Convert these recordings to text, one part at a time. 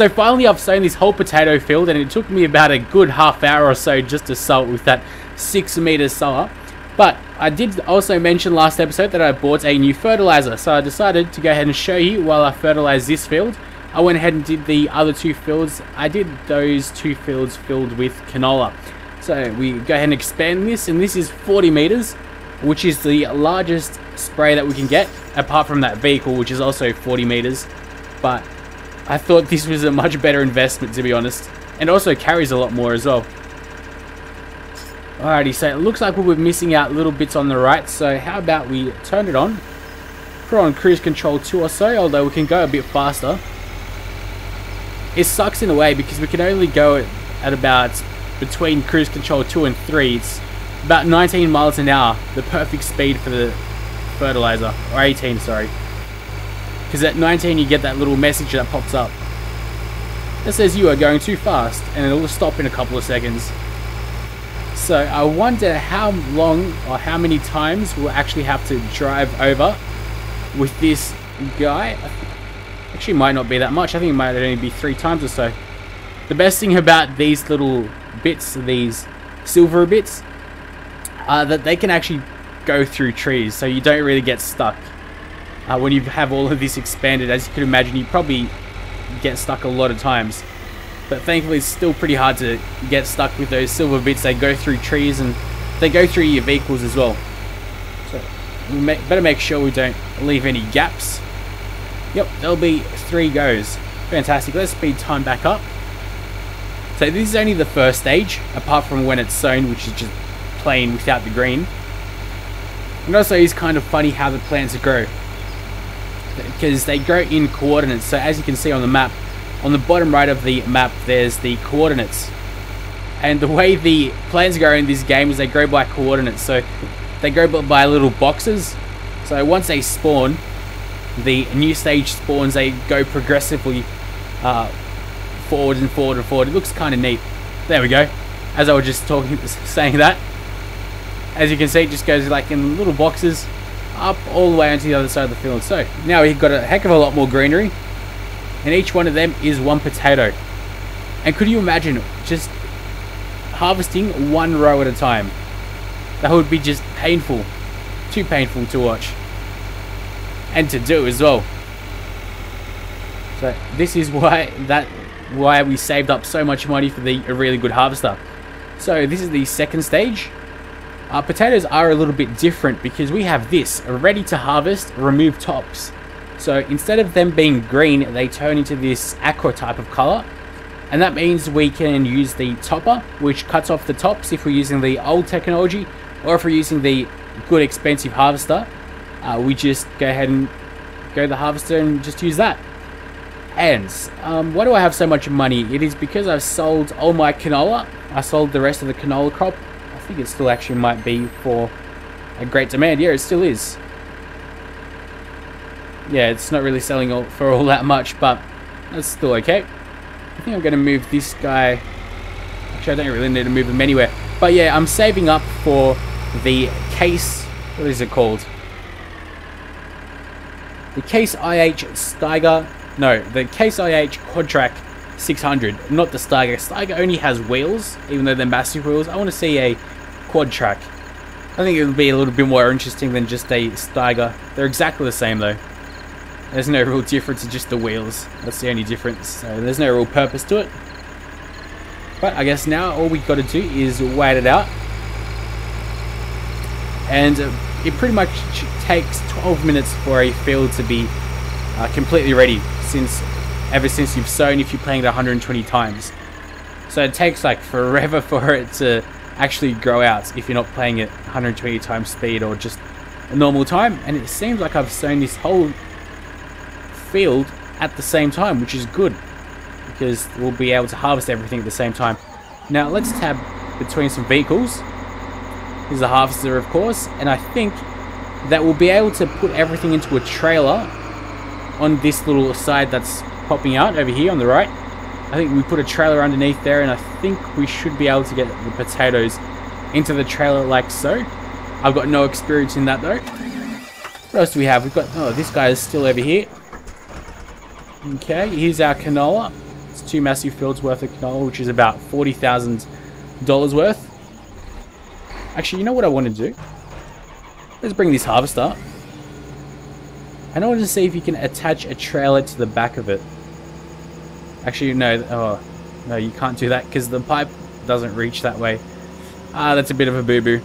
So finally I've sown this whole potato field, and it took me about a good half hour or so just to sow it with that 6 meter sower. But I did also mention last episode that I bought a new fertilizer, so I decided to go ahead and show you while I fertilize this field. I went ahead and did the other 2 fields. I did those 2 fields filled with canola. So we go ahead and expand this, and this is 40 meters, which is the largest spray that we can get, apart from that vehicle, which is also 40 meters. But I thought this was a much better investment, to be honest, and also carries a lot more as well. Alrighty, so it looks like we were missing out little bits on the right, so how about we turn it on, put on cruise control 2 or so, although we can go a bit faster. It sucks in a way because we can only go at about between cruise control 2 and 3. It's about 19 miles an hour, the perfect speed for the fertilizer, or 18, sorry. Because at 19 you get that little message that pops up that says you are going too fast, and it'll stop in a couple of seconds. So I wonder how long or how many times we'll actually have to drive over with this guy. Actually might not be that much. I think it might only be 3 times or so. The best thing about these little bits, these silver bits, are that they can actually go through trees, so you don't really get stuck. When you have all of this expanded, as you can imagine, you probably get stuck a lot of times. But thankfully it's still pretty hard to get stuck with those silver bits. They go through trees and they go through your vehicles as well. So we better make sure we don't leave any gaps. Yep, there'll be 3 goes. Fantastic. Let's speed time back up. So this is only the first stage, apart from when it's sown, which is just plain without the green. And also it's kind of funny how the plants grow, because they grow in coordinates. So as you can see on the map, on the bottom right of the map, there's the coordinates. And the way the plants grow in this game is they grow by coordinates. So they grow by little boxes. So once they spawn, the new stage spawns, they go progressively forward and forward and forward. It looks kind of neat. There we go. As I was just saying that, as you can see, it just goes like in little boxes up all the way onto the other side of the field. So now we've got a heck of a lot more greenery, and each one of them is 1 potato. And could you imagine just harvesting 1 row at a time? That would be just painful. Too painful to watch. And to do as well. So this is why we saved up so much money for a really good harvester. So this is the second stage. Potatoes are a little bit different because we have this ready to harvest, remove tops. So instead of them being green, they turn into this aqua type of color, and that means we can use the topper, which cuts off the tops if we're using the old technology, or if we're using the good expensive harvester. We just go ahead and go to the harvester and just use that. And why do I have so much money? It is because I've sold all my canola. I sold the rest of the canola crop. I think it still actually might be for a great demand. Yeah, it still is. Yeah, it's not really selling for all that much, but that's still okay. I think I'm going to move this guy. Actually, I don't really need to move him anywhere. But yeah, I'm saving up for the Case. What is it called? The Case IH Steiger. No, the Case IH Quadtrac 600. Not the Steiger. Steiger only has wheels, even though they're massive wheels. I want to see a Quadtrac. I think it would be a little bit more interesting than just a Steiger. They're exactly the same though. There's no real difference, it's just the wheels. That's the only difference. So there's no real purpose to it. But I guess now all we've got to do is wait it out. And it pretty much takes 12 minutes for a field to be completely ready, ever since you've sown, if you're playing it 120 times. So it takes like forever for it to actually grow out if you're not playing it 120 times speed or just a normal time. And it seems like I've sown this whole field at the same time, which is good because we'll be able to harvest everything at the same time. Now let's tab between some vehicles. Here's the harvester, of course, and I think that we'll be able to put everything into a trailer on this little side that's popping out over here on the right. I think we put a trailer underneath there, and I think we should be able to get the potatoes into the trailer like so. I've got no experience in that though. What else do we have? We've got, oh, this guy is still over here. Okay, here's our canola. It's 2 massive fields worth of canola, which is about $40,000 worth. Actually, you know what I want to do? Let's bring this harvester. And I want to see if you can attach a trailer to the back of it. Actually, no. Oh, no, you can't do that because the pipe doesn't reach that way. Ah, that's a bit of a boo-boo.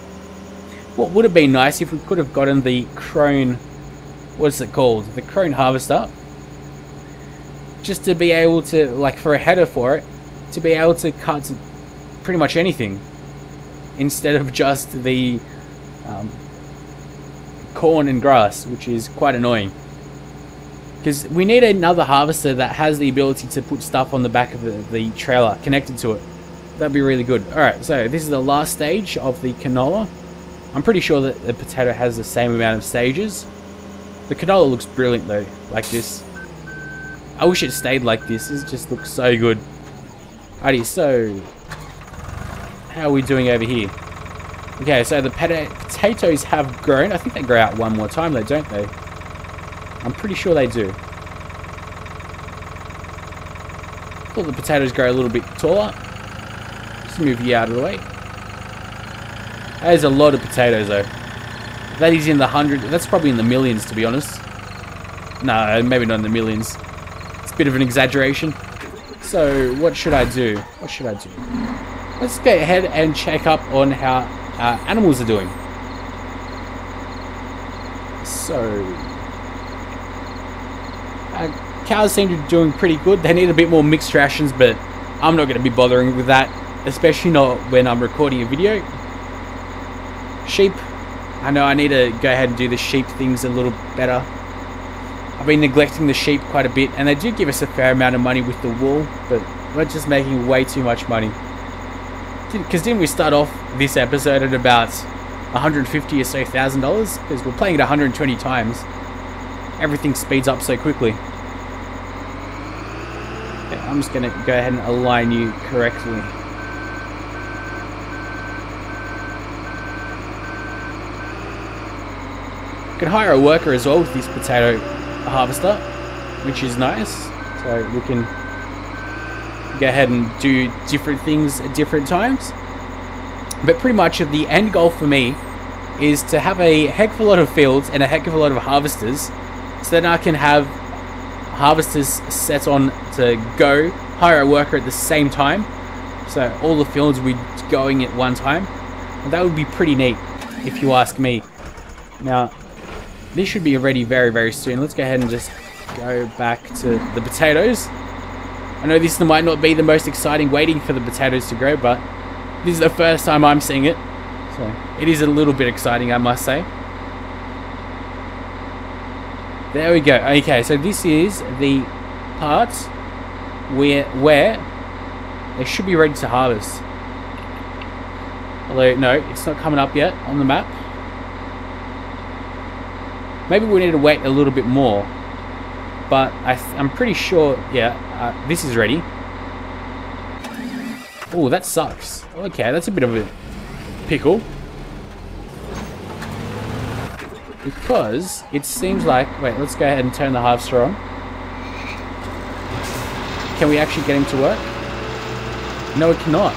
What would have been nice if we could have gotten the Krone... What's it called? The Krone harvester. Just to be able to, like for a header for it, to be able to cut pretty much anything. Instead of just the corn and grass, which is quite annoying. Because we need another harvester that has the ability to put stuff on the back of the trailer connected to it. That'd be really good. Alright, so this is the last stage of the canola. I'm pretty sure that the potato has the same amount of stages. The canola looks brilliant though, like this. I wish it stayed like this. This just looks so good. Alrighty, so how are we doing over here? Okay, so the potatoes have grown. I think they grow out one more time though, don't they? I'm pretty sure they do. Thought the potatoes grow a little bit taller. Just move you out of the way. There's a lot of potatoes though. That is in the hundred. That's probably in the millions, to be honest. No, maybe not in the millions. It's a bit of an exaggeration. So, what should I do? What should I do? Let's go ahead and check up on how animals are doing. So, cows seem to be doing pretty good. They need a bit more mixed rations, but I'm not going to be bothering with that, especially not when I'm recording a video. Sheep. I know I need to go ahead and do the sheep things a little better. I've been neglecting the sheep quite a bit, and they do give us a fair amount of money with the wool, but we're just making way too much money. Because didn't we start off this episode at about $150,000 or so? Because we're playing it 120 times. Everything speeds up so quickly. Okay, I'm just going to go ahead and align you correctly. You can hire a worker as well with this potato harvester, which is nice. So we can go ahead and do different things at different times. But pretty much the end goal for me is to have a heck of a lot of fields and a heck of a lot of harvesters, so that I can have harvesters set on to go, hire a worker at the same time, so all the fields will be going at one time. And that would be pretty neat, if you ask me. Now, this should be ready very, very soon. Let's go ahead and just go back to the potatoes. I know this might not be the most exciting waiting for the potatoes to grow, but this is the first time I'm seeing it. So it is a little bit exciting, I must say. There we go. Okay, so this is the part where they should be ready to harvest. Although, no, it's not coming up yet on the map. Maybe we need to wait a little bit more, but I'm pretty sure, yeah, this is ready. Oh, that sucks. Okay, that's a bit of a pickle. Because it seems like, wait, let's go ahead and turn the harvester on. Can we actually get him to work? No, it cannot.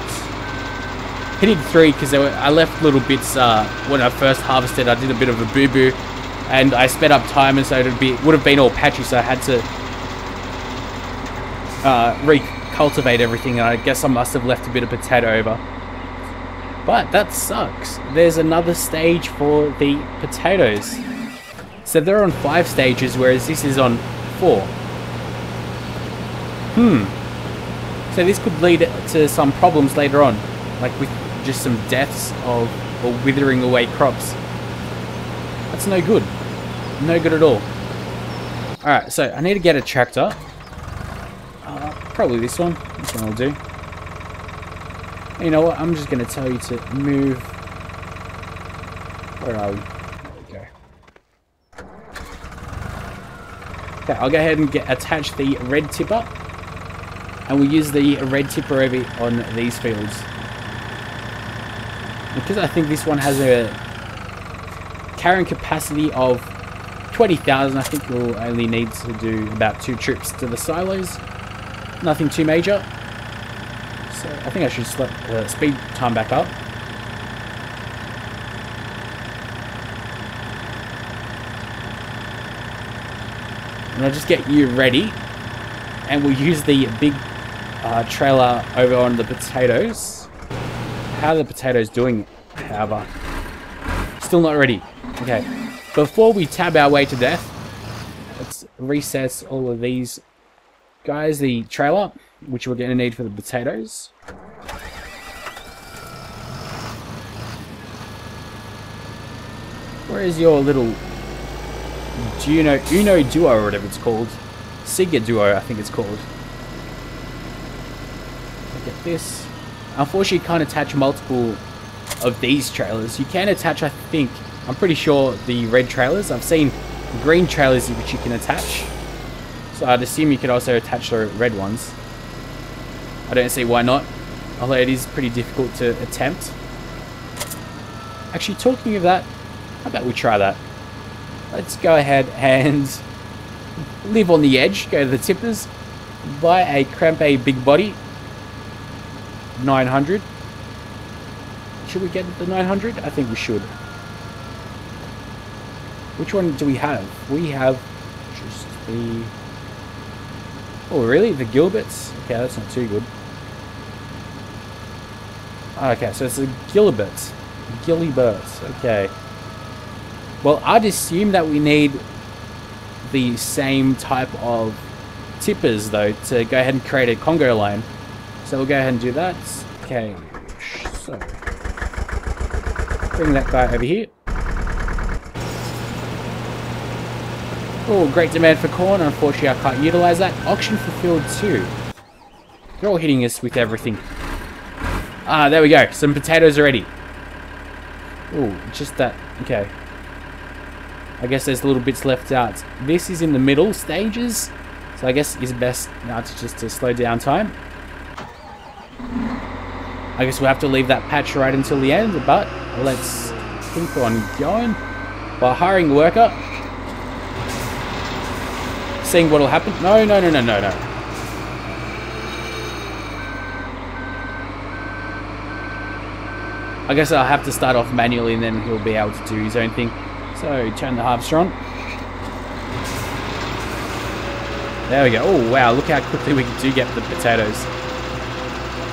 Hitting 3 because I left little bits when I first harvested. I did a bit of a boo-boo. And I sped up time, and so it would have been all patchy, so I had to recultivate everything, and I guess I must have left a bit of potato over. But that sucks. There's another stage for the potatoes. So they're on 5 stages, whereas this is on 4. So this could lead to some problems later on, like with just some deaths or withering away crops. That's no good. No good at all. Alright, so I need to get a tractor. Probably this one. This one will do. And you know what? I'm just going to tell you to move. Where are we? There we go. Okay, I'll go ahead and attach the red tipper. And we'll use the red tipper over on these fields. Because I think this one has a carrying capacity of 20,000, I think we'll only need to do about 2 trips to the silos. Nothing too major. So I think I should speed time back up. And I'll just get you ready. And we'll use the big trailer over on the potatoes. How are the potatoes doing, however? Still not ready. Okay. Before we tab our way to death, let's recess all of these guys. The trailer, which we're going to need for the potatoes. Where is your little Uno Duo or whatever it's called? Sega Duo, I think it's called. Look at this. Unfortunately, you can't attach multiple of these trailers. You can attach, I think, I'm pretty sure, the red trailers. I've seen green trailers which you can attach. So I'd assume you could also attach the red ones. I don't see why not, although it is pretty difficult to attempt. Actually, talking of that, how about we try that? Let's go ahead and live on the edge, go to the tippers, buy a Crampe Big Body 900. Should we get the 900? I think we should. Which one do we have? We have just the... Oh, really? The Gilberts? Okay, that's not too good. Okay, so it's the Gilberts. Gilberts, okay. Well, I'd assume that we need the same type of tippers, though, to go ahead and create a Congo line. So we'll go ahead and do that. Okay, so... bring that guy over here. Oh, great demand for corn. Unfortunately, I can't utilize that. Auction for field 2. They're all hitting us with everything. Ah, there we go. Some potatoes already. Oh, just that. Okay. I guess there's little bits left out. This is in the middle stages. So I guess it's best now to slow down time. I guess we'll have to leave that patch right until the end, but let's keep on going. By hiring a worker. Seeing what'll happen. No. I guess I'll have to start off manually and then he'll be able to do his own thing. So, turn the harvester on. There we go. Oh, wow. Look how quickly we do get the potatoes.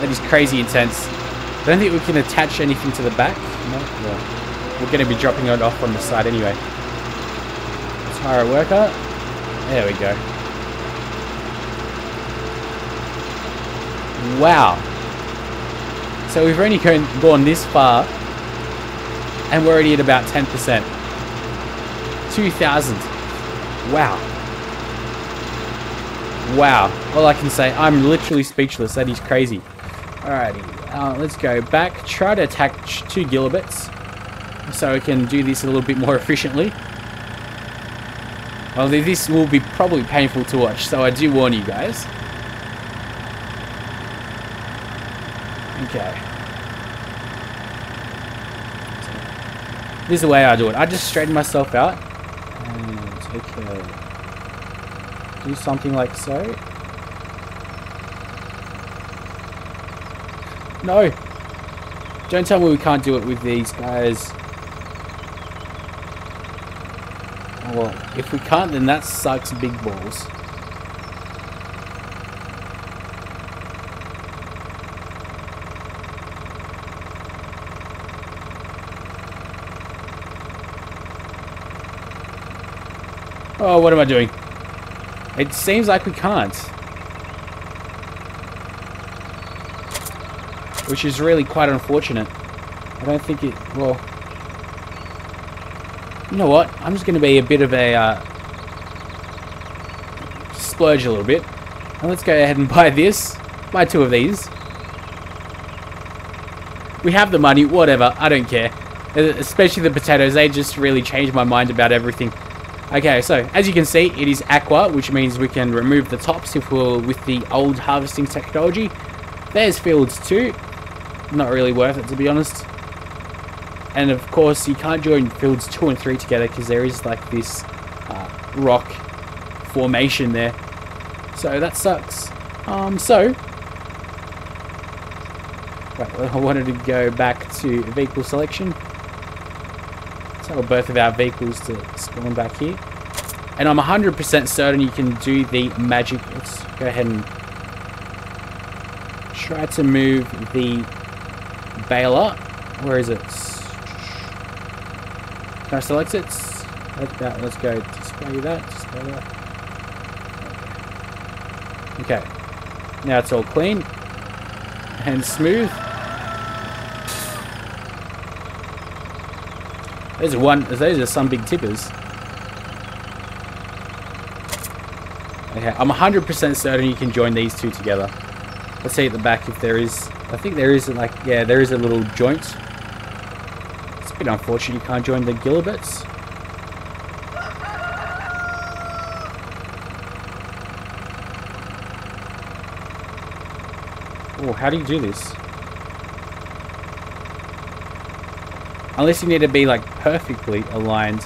That is crazy intense. I don't think we can attach anything to the back. No? Well, we're going to be dropping it off on the side anyway. Let's hire a worker. There we go. Wow. So we've only gone this far and we're already at about 10%. 2,000. Wow. Wow. All I can say, I'm literally speechless. That is crazy. Alrighty. Let's go back. Try to attach 2 Gilberts so we can do this a little bit more efficiently. Well, this will be probably painful to watch, so I do warn you guys. Okay. This is the way I do it. I just straighten myself out and do something like so. No! Don't tell me we can't do it with these guys. Well, if we can't, then that sucks big balls. Oh, what am I doing? It seems like we can't. Which is really quite unfortunate. I don't think it... Well... You know what? I'm just going to be a bit of a... splurge a little bit. And let's go ahead and buy this. Buy 2 of these. We have the money, whatever. I don't care. Especially the potatoes. They just really changed my mind about everything. Okay, so as you can see, it is aqua, which means we can remove the tops if we're with the old harvesting technology. There's fields 2. Not really worth it, to be honest. And of course, you can't join fields 2 and 3 together because there is like this rock formation there. So that sucks. So, wait, I wanted to go back to vehicle selection. Tell both of our vehicles to spawn back here. And I'm 100% certain you can do the magic. Let's go ahead and try to move the baler. Where is it? Can I select it? Let's go display that. Display that. Okay. Now it's all clean and smooth. Those are some big tippers. Okay, I'm 100% certain you can join these two together. Let's see at the back if there is. I think there is like, yeah, there is a little joint. It's a bit unfortunate you can't join the gilibits. Oh, how do you do this? Unless you need to be like perfectly aligned.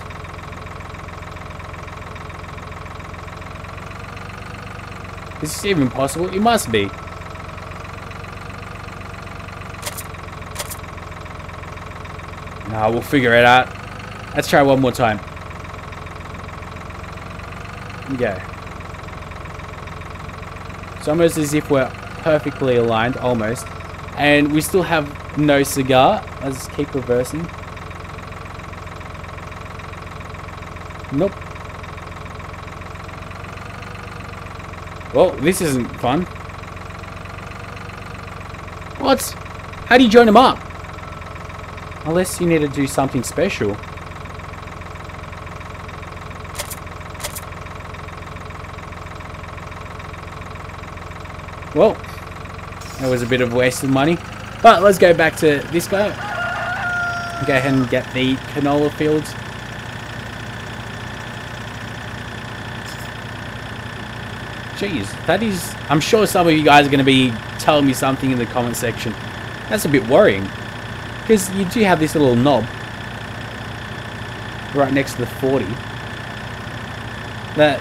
Is this even possible? It must be. No, we'll figure it out. Let's try one more time. Okay. It's almost as if we're perfectly aligned, almost. And we still have no cigar. Let's keep reversing. Nope. Well, this isn't fun. What? How do you join them up? Unless you need to do something special. Well, that was a bit of a waste of money. But let's go back to this guy. Go ahead and get the canola fields. Jeez, that is... I'm sure some of you guys are going to be telling me something in the comment section. That's a bit worrying. Because you do have this little knob right next to the 40. That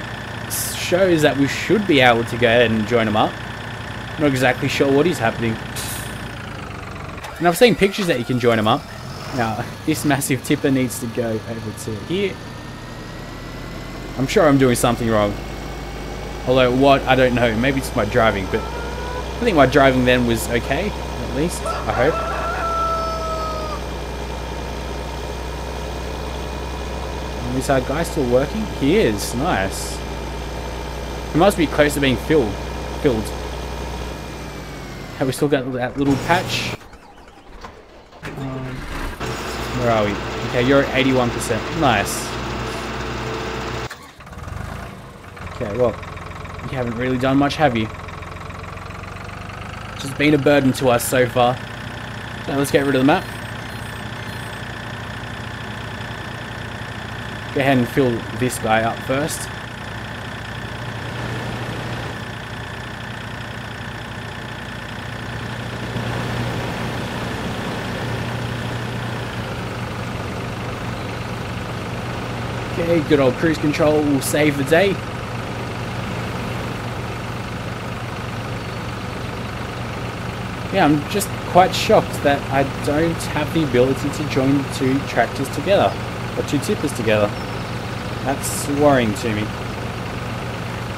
shows that we should be able to go ahead and join them up. Not exactly sure what is happening. And I've seen pictures that you can join them up. Now, this massive tipper needs to go over to here. I'm sure I'm doing something wrong. Although what, I don't know. Maybe it's my driving, but I think my driving then was okay, at least, I hope. And is our guy still working? He is, nice. He must be close to being filled. Have we still got that little patch? Where are we? Okay, you're at 81%. Nice. Okay, well, you haven't really done much, have you? Just been a burden to us so far. So let's get rid of the map. Go ahead and fill this guy up first. Okay, good old cruise control will save the day. Yeah, I'm just quite shocked that I don't have the ability to join the two tractors together, or two tippers together. That's worrying to me.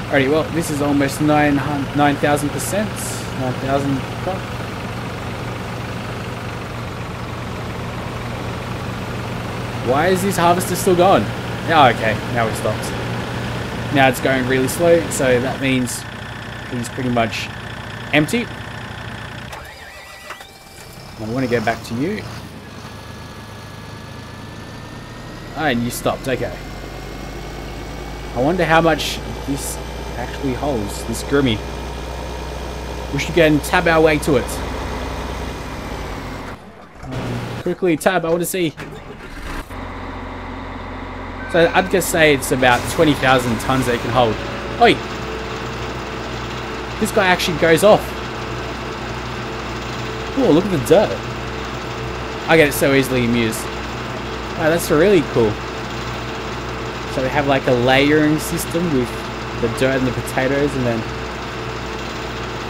Alrighty, well, this is almost 9,000%. 9,000. Why is this harvester still gone? Oh, okay, now we stopped. Now it's going really slow, so that means he's pretty much empty. I want to go back to you. Oh, and you stopped, okay. I wonder how much this actually holds, this grimy. We should go and tab our way to it. Quickly, tab, I want to see. So I'd just say it's about 20,000 tons they can hold. Oi! This guy actually goes off. Oh, look at the dirt. I get it so easily amused. Oh, that's really cool. So they have like a layering system with the dirt and the potatoes, and then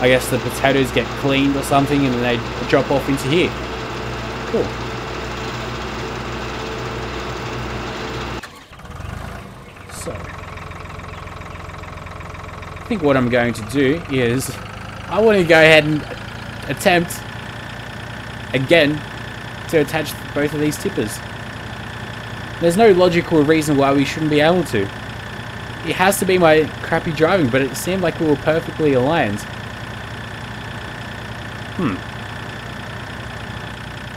I guess the potatoes get cleaned or something and then they drop off into here. Cool. So, I think what I'm going to do is I want to go ahead and attempt again to attach both of these tippers. There's no logical reason why we shouldn't be able to. It has to be my crappy driving, but it seemed like we were perfectly aligned.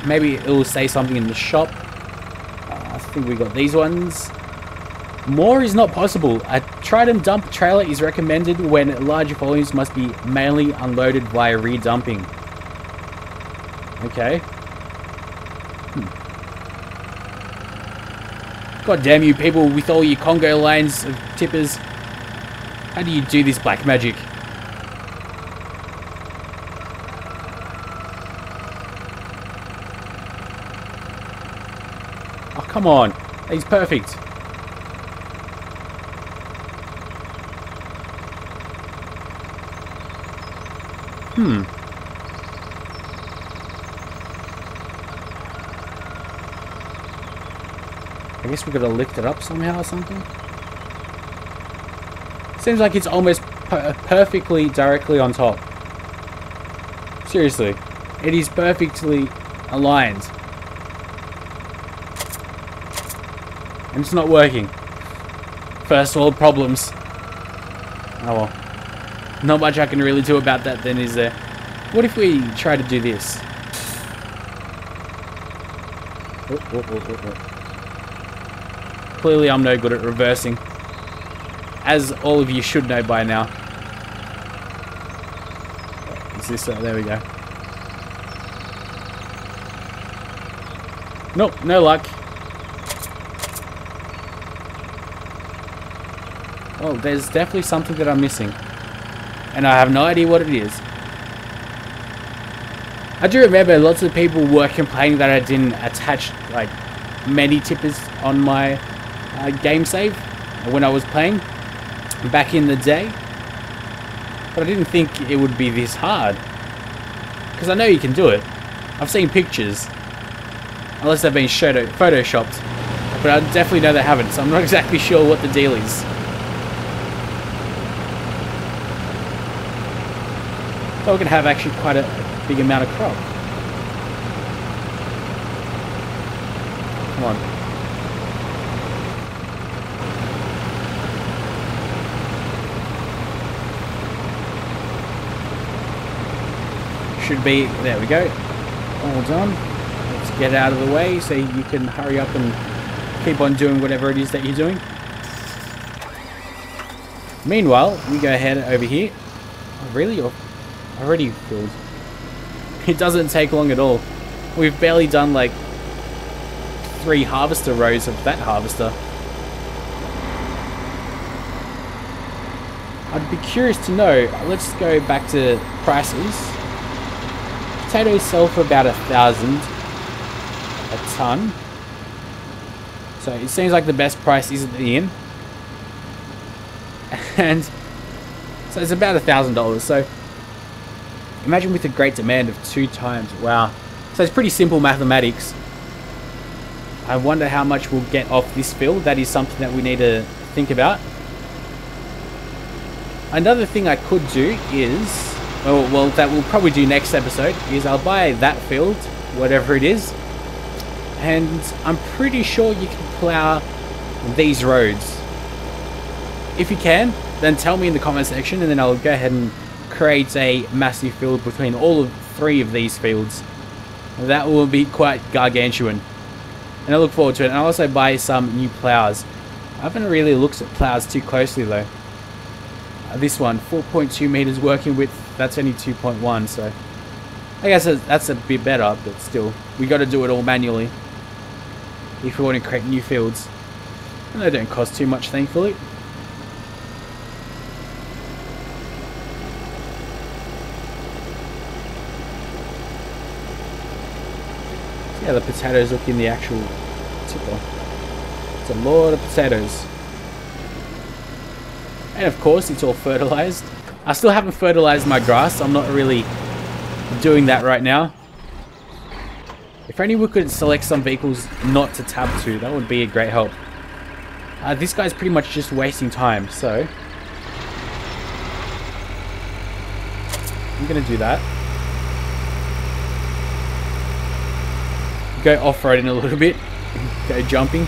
Maybe it will say something in the shop. I think we got these ones. More is not possible. A trident dump trailer is recommended when large volumes must be mainly unloaded via rear dumping. Okay. God damn you people with all your Congo lines of tippers. How do you do this black magic? Oh, come on. He's perfect. I guess we gotta lift it up somehow or something. Seems like it's almost perfectly directly on top. Seriously, it is perfectly aligned. And it's not working. First world problems. Oh well. Not much I can really do about that then, is there? What if we try to do this? Clearly I'm no good at reversing, as all of you should know by now. Is this, there we go. Nope, no luck. Oh, there's definitely something that I'm missing, and I have no idea what it is. I do remember lots of people were complaining that I didn't attach like many tippers on my game save when I was playing back in the day, but I didn't think it would be this hard, because I know you can do it. I've seen pictures, unless they've been photoshopped, but I definitely know they haven't, so I'm not exactly sure what the deal is. So we're going to have actually quite a big amount of crop. Come on. Should be, there we go. All done. Let's get out of the way so you can hurry up and keep on doing whatever it is that you're doing. Meanwhile, we go ahead over here. Oh, really? Already filled. It doesn't take long at all. We've barely done like 3 harvester rows of that harvester. I'd be curious to know. Let's go back to prices. Potatoes sell for about 1,000 a ton. So it seems like the best price is at the inn. And so it's about $1,000. So imagine with a great demand of 2 times. Wow. So it's pretty simple mathematics. I wonder how much we'll get off this field. That is something that we need to think about. Another thing I could do is, well, that we'll probably do next episode, is I'll buy that field, whatever it is, and I'm pretty sure you can plow these roads. If you can, then tell me in the comment section, and then I'll go ahead and create a massive field between all of 3 of these fields. That will be quite gargantuan, and I look forward to it. And I'll also buy some new plows. I haven't really looked at plows too closely though. This one, 4.2 meters working width, that's only 2.1, so I guess that's a bit better, but still, we got to do it all manually if we want to create new fields. And they don't cost too much, thankfully. See how the potatoes look in the actual tipper. It's a lot of potatoes. And of course, it's all fertilized. I still haven't fertilized my grass. I'm not really doing that right now. If only we could select some vehicles not to tab to, that would be a great help. This guy's pretty much just wasting time, so I'm gonna do that. Go off-roading a little bit, go jumping.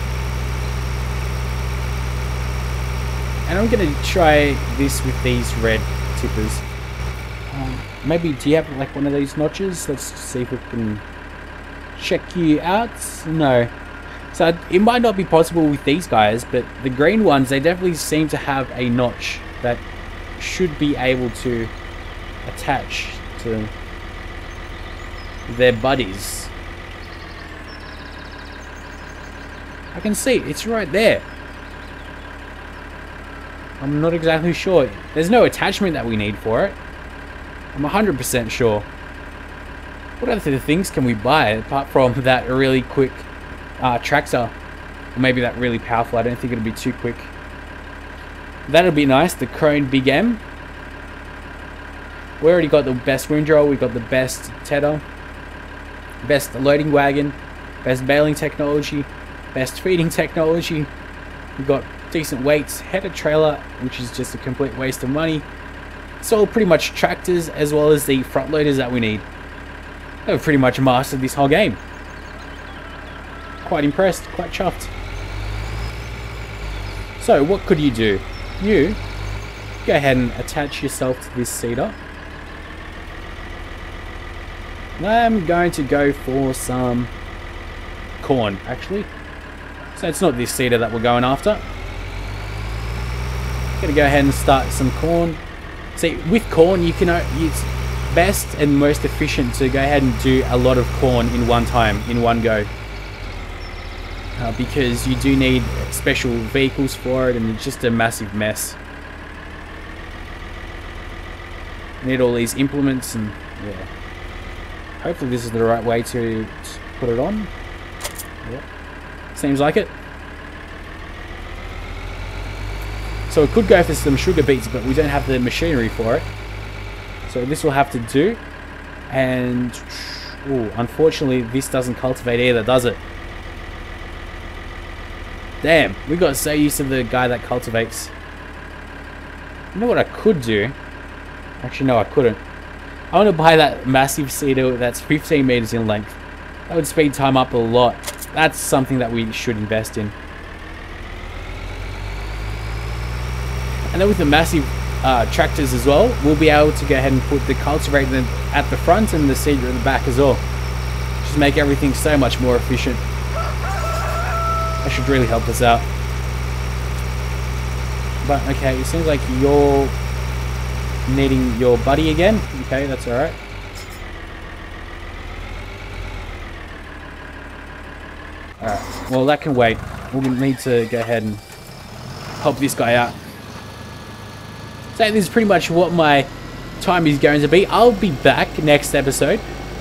And I'm gonna try this with these red tippers. Maybe, do you have like one of these notches? Let's see if we can check you out. No. So it might not be possible with these guys, but the green ones, they definitely seem to have a notch that should be able to attach to their buddies. I can see, it's right there. I'm not exactly sure. There's no attachment that we need for it. I'm 100% sure. What other things can we buy apart from that really quick tractor? Or maybe that really powerful. I don't think it'll be too quick. That'll be nice. The Krone Big M. We already got the best windrow. We got the best tedder. Best loading wagon. Best baling technology. Best feeding technology. We've got decent weights. Header trailer, which is just a complete waste of money. So pretty much tractors as well as the front loaders that we need. I've pretty much mastered this whole game. Quite impressed, quite chuffed. So what could you do? You go ahead and attach yourself to this seeder. I'm going to go for some corn, actually. So it's not this seeder that we're going after. Gonna go ahead and start some corn. See, with corn, you can it's best and most efficient to go ahead and do a lot of corn in one time, in one go. Because you do need special vehicles for it, and it's just a massive mess. You need all these implements, and yeah. Hopefully this is the right way to put it on. Yep. Seems like it. So we could go for some sugar beets, but we don't have the machinery for it. So this will have to do. And ooh, unfortunately this doesn't cultivate either, does it? Damn, we got so used to the guy that cultivates. You know what I could do? Actually, no, I couldn't. I want to buy that massive seeder that's 15 meters in length. That would speed time up a lot. That's something that we should invest in. And then with the massive tractors as well, we'll be able to go ahead and put the cultivator at the front and the seeder at the back as well. Just make everything so much more efficient. That should really help us out. But okay, it seems like you're needing your buddy again. Okay, that's alright. Alright, well that can wait. We'll need to go ahead and help this guy out. So this is pretty much what my time is going to be. I'll be back next episode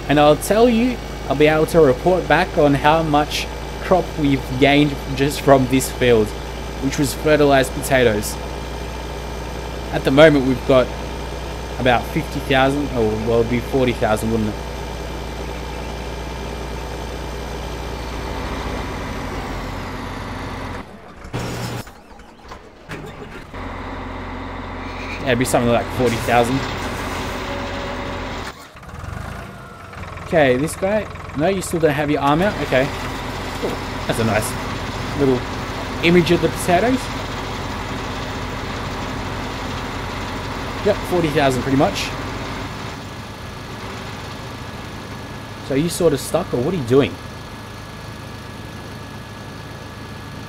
and I'll tell you, I'll be able to report back on how much crop we've gained just from this field, which was fertilized potatoes. At the moment we've got about 50,000, or well it'd be 40,000, wouldn't it? Yeah, it'd be something like 40,000. Okay, this guy. No, you still don't have your arm out? Okay. Ooh, that's a nice little image of the potatoes. Yep, 40,000 pretty much. So are you sort of stuck, or what are you doing?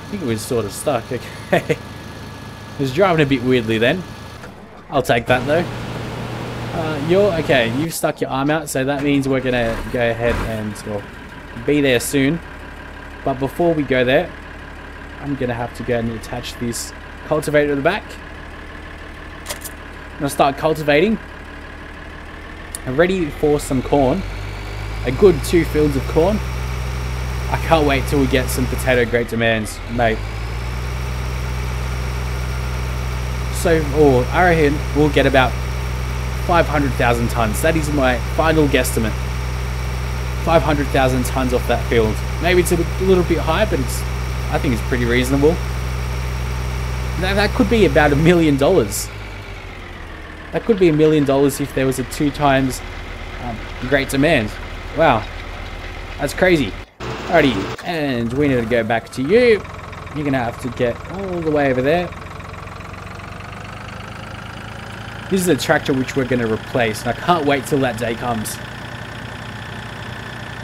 I think it was sort of stuck, okay. It was driving a bit weirdly then. I'll take that though. You're okay. You've stuck your arm out, so that means we're gonna go ahead and well, be there soon. But before we go there, I'm gonna have to go and attach this cultivator at the back. I'm gonna start cultivating. I'm ready for some corn. A good 2 fields of corn. I can't wait till we get some potato great demands, mate. So, I reckon we'll get about 500,000 tons. That is my final guesstimate. 500,000 tons off that field. Maybe it's a little bit high, but I think it's pretty reasonable. That could be about $1 million. That could be $1 million if there was a 2 times great demand. Wow, that's crazy. Alrighty, and we need to go back to you. You're gonna have to get all the way over there. This is a tractor which we're gonna replace, and I can't wait till that day comes.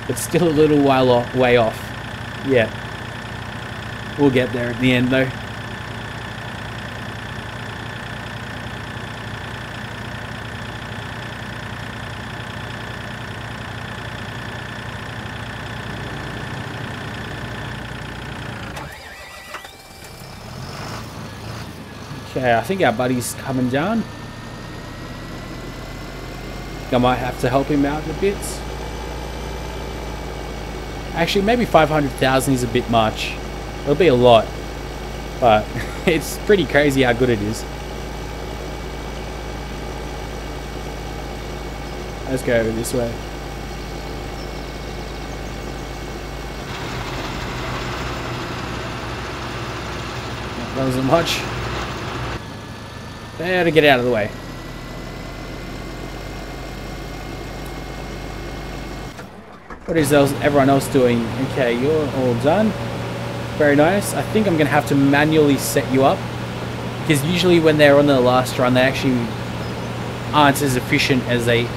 It's still a little way off. Yeah, we'll get there at the end though. Okay, I think our buddy's coming down. I might have to help him out a bit. Actually, maybe 500,000 is a bit much. It'll be a lot, but it's pretty crazy how good it is. Let's go over this way. That wasn't much. Better get out of the way. What is everyone else doing? Okay, you're all done. Very nice. I think I'm going to have to manually set you up, because usually when they're on the last run, they actually aren't as efficient as they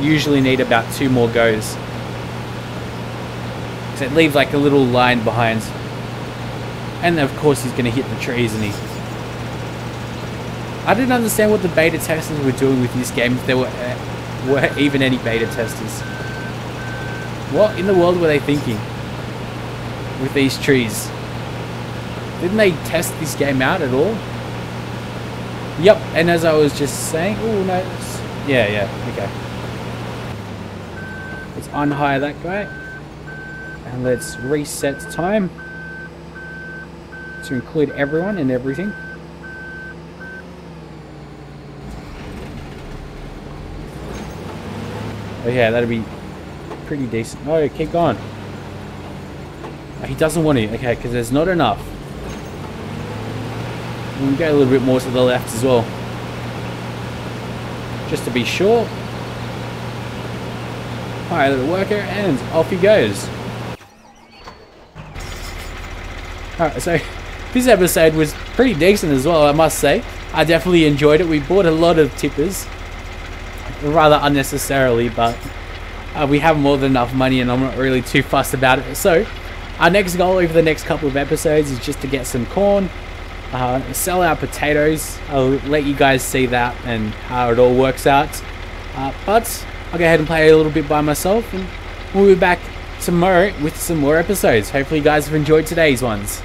usually need about 2 more goes. So it leaves like a little line behind. And of course he's going to hit the trees, isn't he? I didn't understand what the beta testers were doing with this game, if there were even any beta testers. What in the world were they thinking with these trees? Didn't they test this game out at all? Yep, and as I was just saying, oh no, yeah, okay. Let's unhire that guy, and let's reset time to include everyone and everything. Oh yeah, that'd be pretty decent. Oh, keep going. Oh, he doesn't want to. Okay, because there's not enough. We'll go a little bit more to the left as well, just to be sure. Alright, little worker, and off he goes. Alright, so this episode was pretty decent as well, I must say. I definitely enjoyed it. We bought a lot of tippers, rather unnecessarily, but we have more than enough money and I'm not really too fussed about it. So our next goal over the next couple of episodes is just to get some corn, sell our potatoes. I'll let you guys see that and how it all works out, but I'll go ahead and play a little bit by myself, and we'll be back tomorrow with some more episodes. Hopefully you guys have enjoyed today's ones.